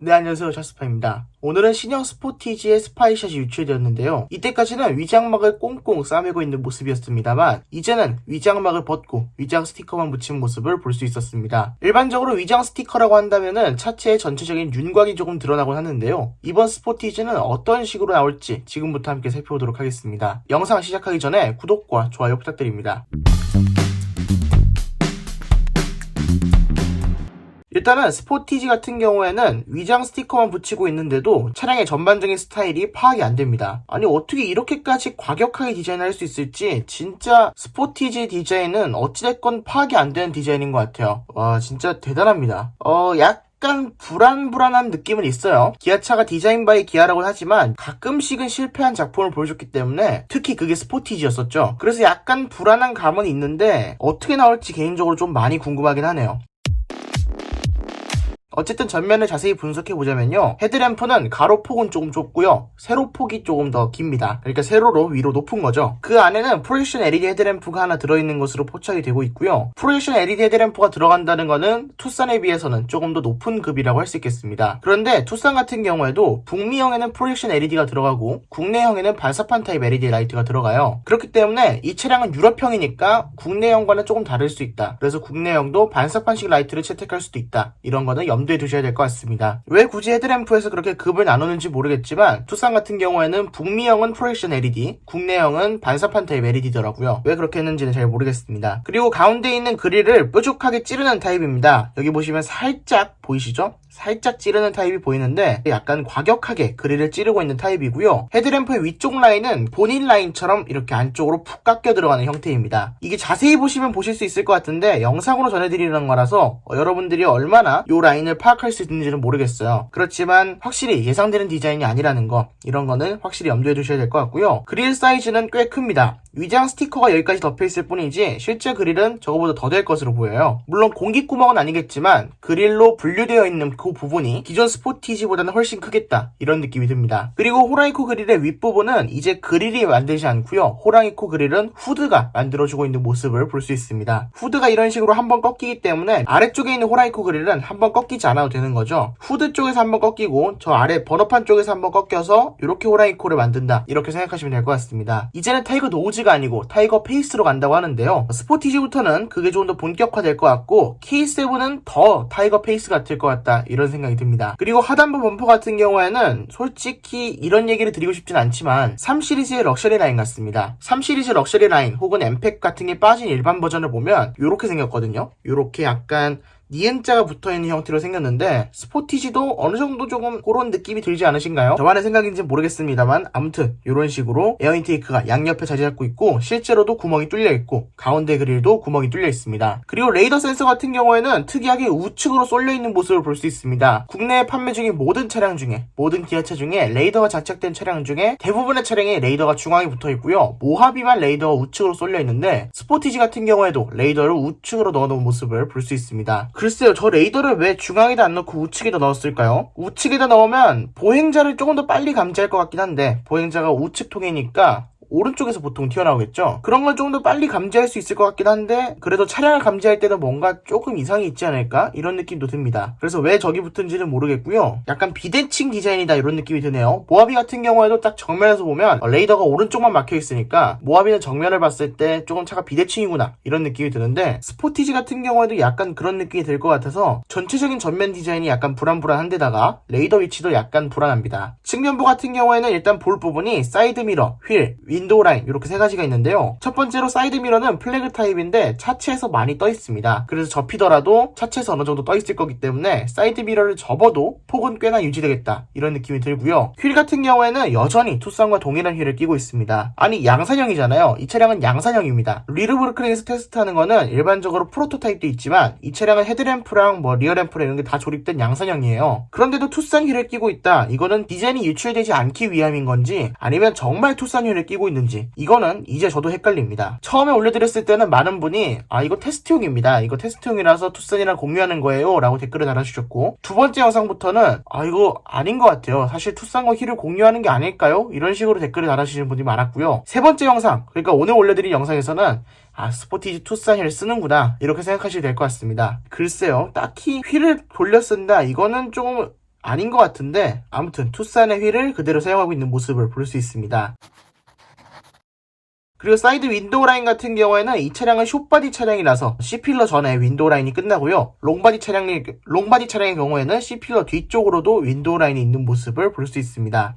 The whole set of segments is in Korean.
네, 안녕하세요. 자스파입니다. 오늘은 신형 스포티지의 스파이샷이 유출되었는데요. 이때까지는 위장막을 꽁꽁 싸매고 있는 모습이었습니다만 이제는 위장막을 벗고 위장 스티커만 붙인 모습을 볼 수 있었습니다. 일반적으로 위장 스티커라고 한다면은 차체의 전체적인 윤곽이 조금 드러나곤 하는데요. 이번 스포티지는 어떤 식으로 나올지 지금부터 함께 살펴보도록 하겠습니다. 영상 시작하기 전에 구독과 좋아요 부탁드립니다. 일단은 스포티지 같은 경우에는 위장 스티커만 붙이고 있는데도 차량의 전반적인 스타일이 파악이 안 됩니다. 아니 어떻게 이렇게까지 과격하게 디자인할 수 있을지 진짜 스포티지 디자인은 어찌됐건 파악이 안 되는 디자인인 것 같아요. 와 진짜 대단합니다. 약간 불안한 느낌은 있어요. 기아차가 디자인 바이 기아라고 하지만 가끔씩은 실패한 작품을 보여줬기 때문에 특히 그게 스포티지였었죠. 그래서 약간 불안한 감은 있는데 어떻게 나올지 개인적으로 좀 많이 궁금하긴 하네요. 어쨌든 전면을 자세히 분석해보자면요. 헤드램프는 가로폭은 조금 좁고요. 세로폭이 조금 더 깁니다. 그러니까 세로로 위로 높은 거죠. 그 안에는 프로젝션 LED 헤드램프가 하나 들어있는 것으로 포착이 되고 있고요. 프로젝션 LED 헤드램프가 들어간다는 거는 투싼에 비해서는 조금 더 높은 급이라고 할 수 있겠습니다. 그런데 투싼 같은 경우에도 북미형에는 프로젝션 LED가 들어가고 국내형에는 반사판 타입 LED 라이트가 들어가요. 그렇기 때문에 이 차량은 유럽형이니까 국내형과는 조금 다를 수 있다. 그래서 국내형도 반사판식 라이트를 채택할 수도 있다. 이런 거는 염두에 두셔야 될 것 같습니다. 왜 굳이 헤드램프에서 그렇게 급을 나누는지 모르겠지만 투싼 같은 경우에는 북미형은 프로젝션 LED, 국내형은 반사판 타입 LED더라고요. 왜 그렇게 했는지는 잘 모르겠습니다. 그리고 가운데 있는 그릴을 뾰족하게 찌르는 타입입니다. 여기 보시면 살짝 보이시죠? 살짝 찌르는 타입이 보이는데 약간 과격하게 그릴을 찌르고 있는 타입이고요. 헤드램프의 위쪽 라인은 본인 라인처럼 이렇게 안쪽으로 푹 깎여 들어가는 형태입니다. 이게 자세히 보시면 보실 수 있을 것 같은데 영상으로 전해드리는 거라서 여러분들이 얼마나 이 라인을 파악할 수 있는지는 모르겠어요. 그렇지만 확실히 예상되는 디자인이 아니라는 거, 이런 거는 확실히 염두에 두셔야 될 것 같고요. 그릴 사이즈는 꽤 큽니다. 위장 스티커가 여기까지 덮여있을 뿐이지 실제 그릴은 저거보다 더 될 것으로 보여요. 물론 공기구멍은 아니겠지만 그릴로 분류되어 있는 그 부분이 기존 스포티지보다는 훨씬 크겠다, 이런 느낌이 듭니다. 그리고 호랑이코 그릴의 윗부분은 이제 그릴이 만들지 않고요. 호랑이코 그릴은 후드가 만들어주고 있는 모습을 볼 수 있습니다. 후드가 이런 식으로 한번 꺾이기 때문에 아래쪽에 있는 호랑이코 그릴은 한번 꺾이지 않아도 되는 거죠. 후드 쪽에서 한번 꺾이고 저 아래 번호판 쪽에서 한번 꺾여서 이렇게 호랑이코를 만든다, 이렇게 생각하시면 될 것 같습니다. 이제는 타이거 노즈가 아니고 타이거 페이스로 간다고 하는데요. 스포티지부터는 그게 좀 더 본격화될 것 같고 K7은 더 타이거 페이스 같을 것 같다, 이런 생각이 듭니다. 그리고 하단부 범퍼 같은 경우에는 솔직히 이런 얘기를 드리고 싶진 않지만 3시리즈의 럭셔리 라인 같습니다. 3시리즈 럭셔리 라인 혹은 엠팩 같은 게 빠진 일반 버전을 보면 이렇게 생겼거든요. 이렇게 약간 니은자가 붙어있는 형태로 생겼는데 스포티지도 어느 정도 조금 그런 느낌이 들지 않으신가요? 저만의 생각인지는 모르겠습니다만 아무튼 이런 식으로 에어 인테이크가 양옆에 자리 잡고 있고 실제로도 구멍이 뚫려 있고 가운데 그릴도 구멍이 뚫려 있습니다. 그리고 레이더 센서 같은 경우에는 특이하게 우측으로 쏠려 있는 모습을 볼 수 있습니다. 국내에 판매 중인 모든 차량 중에, 모든 기아차 중에 레이더가 장착된 차량 중에 대부분의 차량에 레이더가 중앙에 붙어 있고요. 모하비만 레이더가 우측으로 쏠려 있는데 스포티지 같은 경우에도 레이더를 우측으로 넣어놓은 모습을 볼 수 있습니다. 글쎄요, 저 레이더를 왜 중앙에다 안 넣고 우측에다 넣었을까요? 우측에다 넣으면 보행자를 조금 더 빨리 감지할 것 같긴 한데 보행자가 우측 통이니까 오른쪽에서 보통 튀어나오겠죠? 그런 건 좀 더 빨리 감지할 수 있을 것 같긴 한데 그래도 차량을 감지할 때는 뭔가 조금 이상이 있지 않을까? 이런 느낌도 듭니다. 그래서 왜 저기 붙은지는 모르겠고요. 약간 비대칭 디자인이다, 이런 느낌이 드네요. 모하비 같은 경우에도 딱 정면에서 보면 레이더가 오른쪽만 막혀있으니까 모하비는 정면을 봤을 때 조금 차가 비대칭이구나, 이런 느낌이 드는데 스포티지 같은 경우에도 약간 그런 느낌이 들 것 같아서 전체적인 전면 디자인이 약간 불안한데다가 레이더 위치도 약간 불안합니다. 측면부 같은 경우에는 일단 볼 부분이 사이드 미러, 휠, 윈도우 라인 이렇게 세 가지가 있는데요. 첫 번째로 사이드 미러는 플래그 타입인데 차체에서 많이 떠 있습니다. 그래서 접히더라도 차체에서 어느 정도 떠 있을 거기 때문에 사이드 미러를 접어도 폭은 꽤나 유지되겠다, 이런 느낌이 들고요. 휠 같은 경우에는 여전히 투싼과 동일한 휠을 끼고 있습니다. 아니 양산형이잖아요. 이 차량은 양산형입니다. 리르브르크링에서 테스트하는 거는 일반적으로 프로토타입도 있지만 이 차량은 헤드램프랑 리어램프랑 이런 게 다 조립된 양산형이에요. 그런데도 투싼 휠을 끼고 있다. 이거는 디자인이 유출되지 않기 위함인 건지 아니면 정말 투싼 휠을 끼고 있는지, 이거는 이제 저도 헷갈립니다. 처음에 올려드렸을 때는 많은 분이 이거 테스트용입니다, 이거 테스트용이라서 투싼이랑 공유하는 거예요 라고 댓글을 달아주셨고, 두 번째 영상부터는 이거 아닌 것 같아요, 사실 투싼과 휠을 공유하는 게 아닐까요? 이런 식으로 댓글을 달아주시는 분이 많았고요. 세 번째 영상, 그러니까 오늘 올려드린 영상에서는 스포티지 투싼 휠을 쓰는구나, 이렇게 생각하시면 될 것 같습니다. 글쎄요, 딱히 휠을 돌려 쓴다, 이거는 조금 아닌 것 같은데 아무튼 투싼의 휠을 그대로 사용하고 있는 모습을 볼 수 있습니다. 그리고 사이드 윈도우 라인 같은 경우에는 이 차량은 숏바디 차량이라서 C필러 전에 윈도우 라인이 끝나고요. 롱바디 차량의 경우에는 C필러 뒤쪽으로도 윈도우 라인이 있는 모습을 볼 수 있습니다.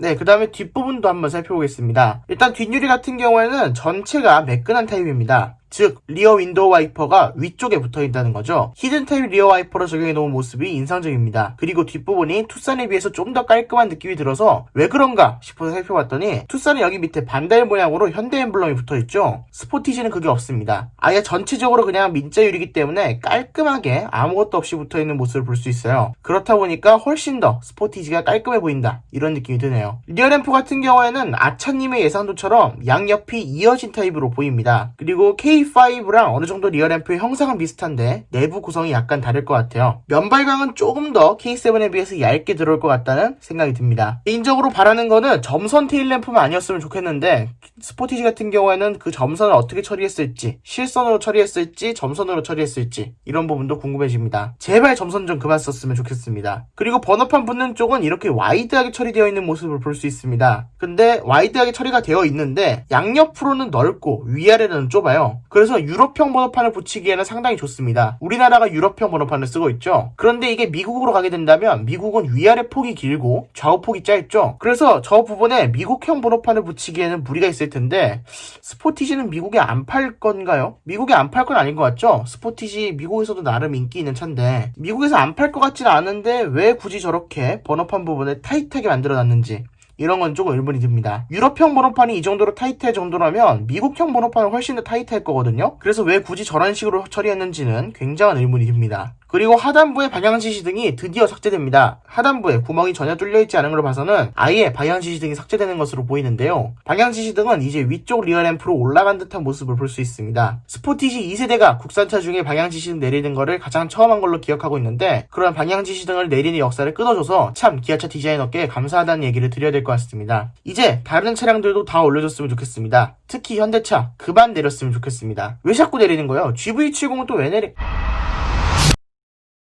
네, 그 다음에 뒷부분도 한번 살펴보겠습니다. 일단 뒷유리 같은 경우에는 전체가 매끈한 타입입니다. 즉 리어 윈도우 와이퍼가 위쪽에 붙어있다는 거죠. 히든 타입 리어 와이퍼로 적용해놓은 모습이 인상적입니다. 그리고 뒷부분이 투싼에 비해서 좀 더 깔끔한 느낌이 들어서 왜 그런가 싶어서 살펴봤더니 투싼은 여기 밑에 반달 모양으로 현대 엠블럼이 붙어있죠. 스포티지는 그게 없습니다. 아예 전체적으로 그냥 민자 유리이기 때문에 깔끔하게 아무것도 없이 붙어있는 모습을 볼 수 있어요. 그렇다 보니까 훨씬 더 스포티지가 깔끔해 보인다, 이런 느낌이 드네요. 리어램프 같은 경우에는 아차님의 예상도처럼 양옆이 이어진 타입으로 보입니다. 그리고 K5랑 어느 정도 리어램프의 형상은 비슷한데 내부 구성이 약간 다를 것 같아요. 면발광은 조금 더 K7에 비해서 얇게 들어올 것 같다는 생각이 듭니다. 개인적으로 바라는 거는 점선 테일램프만 아니었으면 좋겠는데 스포티지 같은 경우에는 그 점선을 어떻게 처리했을지, 실선으로 처리했을지 점선으로 처리했을지 이런 부분도 궁금해집니다. 제발 점선 좀 그만 썼으면 좋겠습니다. 그리고 번호판 붙는 쪽은 이렇게 와이드하게 처리되어 있는 모습을 볼 수 있습니다. 근데 와이드하게 처리가 되어 있는데 양옆으로는 넓고 위아래는 좁아요. 그래서 유럽형 번호판을 붙이기에는 상당히 좋습니다. 우리나라가 유럽형 번호판을 쓰고 있죠. 그런데 이게 미국으로 가게 된다면 미국은 위아래 폭이 길고 좌우 폭이 짧죠. 그래서 저 부분에 미국형 번호판을 붙이기에는 무리가 있을 텐데 스포티지는 미국에 안 팔 건가요? 미국에 안 팔 건 아닌 것 같죠? 스포티지 미국에서도 나름 인기 있는 차인데 미국에서 안 팔 것 같지는 않은데 왜 굳이 저렇게 번호판 부분을 타이트하게 만들어놨는지 이런 건 조금 의문이 듭니다. 유럽형 번호판이 이 정도로 타이트할 정도라면 미국형 번호판은 훨씬 더 타이트할 거거든요. 그래서 왜 굳이 저런 식으로 처리했는지는 굉장한 의문이 듭니다. 그리고 하단부의 방향지시등이 드디어 삭제됩니다. 하단부에 구멍이 전혀 뚫려있지 않은 걸 봐서는 아예 방향지시등이 삭제되는 것으로 보이는데요. 방향지시등은 이제 위쪽 리어램프로 올라간 듯한 모습을 볼 수 있습니다. 스포티지 2세대가 국산차 중에 방향지시등 내리는 거를 가장 처음 한 걸로 기억하고 있는데 그런 방향지시등을 내리는 역사를 끊어줘서 참 기아차 디자이너께 감사하다는 얘기를 드려야 될 것 같습니다. 이제 다른 차량들도 다 올려줬으면 좋겠습니다. 특히 현대차 그만 내렸으면 좋겠습니다. 왜 자꾸 내리는 거예요? GV70은 또 왜 내리...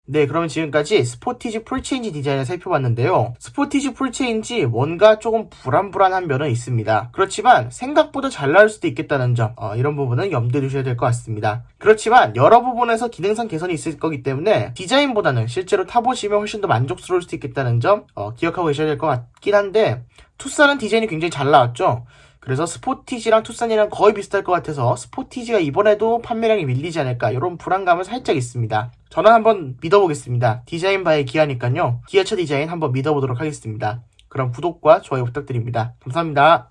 네, 그러면 지금까지 스포티지 풀체인지 디자인을 살펴봤는데요. 스포티지 풀체인지 뭔가 조금 불안불안한 면은 있습니다. 그렇지만 생각보다 잘 나올 수도 있겠다는 점, 이런 부분은 염두에 두셔야 될 것 같습니다. 그렇지만 여러 부분에서 기능상 개선이 있을 거기 때문에 디자인보다는 실제로 타보시면 훨씬 더 만족스러울 수도 있겠다는 점 기억하고 계셔야 될 것 같긴 한데 투싼은 디자인이 굉장히 잘 나왔죠. 그래서 스포티지랑 투싼이랑 거의 비슷할 것 같아서 스포티지가 이번에도 판매량이 밀리지 않을까 이런 불안감은 살짝 있습니다. 저는 한번 믿어보겠습니다. 디자인 바의 기아니까요. 기아차 디자인 한번 믿어보도록 하겠습니다. 그럼 구독과 좋아요 부탁드립니다. 감사합니다.